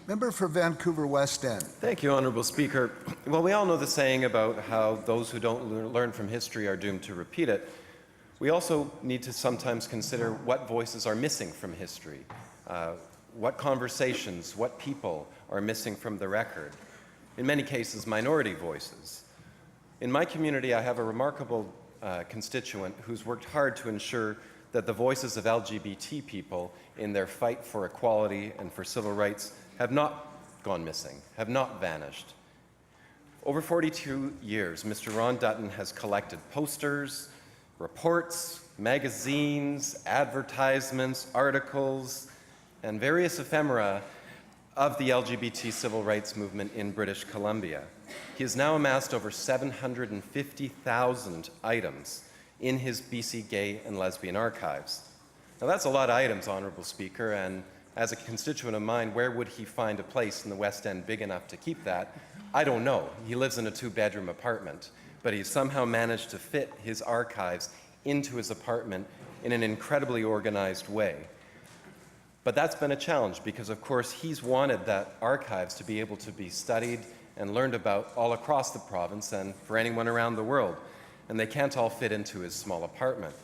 Member for Vancouver West End. Thank you, Honourable Speaker. Well, we all know the saying about how those who don't learn from history are doomed to repeat it. We also need to sometimes consider what voices are missing from history, what conversations, what people are missing from the record. In many cases, minority voices. In my community, I have a remarkable constituent who's worked hard to ensure that the voices of LGBT people in their fight for equality and for civil rights have not gone missing, have not vanished. Over 42 years, Mr. Ron Dutton has collected posters, reports, magazines, advertisements, articles, and various ephemera of the LGBT civil rights movement in British Columbia. He has now amassed over 750,000 items in his BC Gay and Lesbian archives. Now that's a lot of items, Honourable Speaker, and as a constituent of mine, where would he find a place in the West End big enough to keep that? I don't know. He lives in a 2-bedroom apartment, but he's somehow managed to fit his archives into his apartment in an incredibly organized way. But that's been a challenge because, of course, he's wanted that archives to be able to be studied and learned about all across the province and for anyone around the world, and they can't all fit into his small apartment.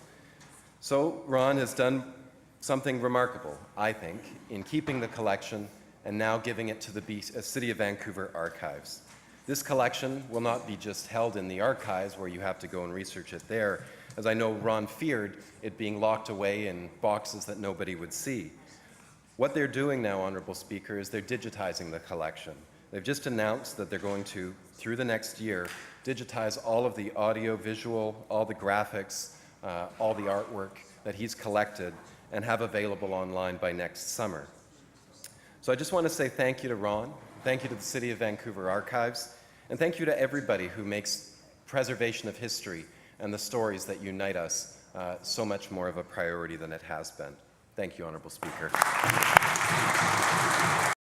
So Ron has done something remarkable, I think, in keeping the collection and now giving it to the City of Vancouver Archives. This collection will not be just held in the archives where you have to go and research it there, as I know Ron feared it being locked away in boxes that nobody would see. What they're doing now, Honourable Speaker, is they're digitizing the collection. They've just announced that they're going to, through the next year, digitize all of the audio-visual, all the graphics, all the artwork that he's collected and have available online by next summer. So I just want to say thank you to Ron, thank you to the City of Vancouver Archives, and thank you to everybody who makes preservation of history and the stories that unite us so much more of a priority than it has been. Thank you, Honourable Speaker.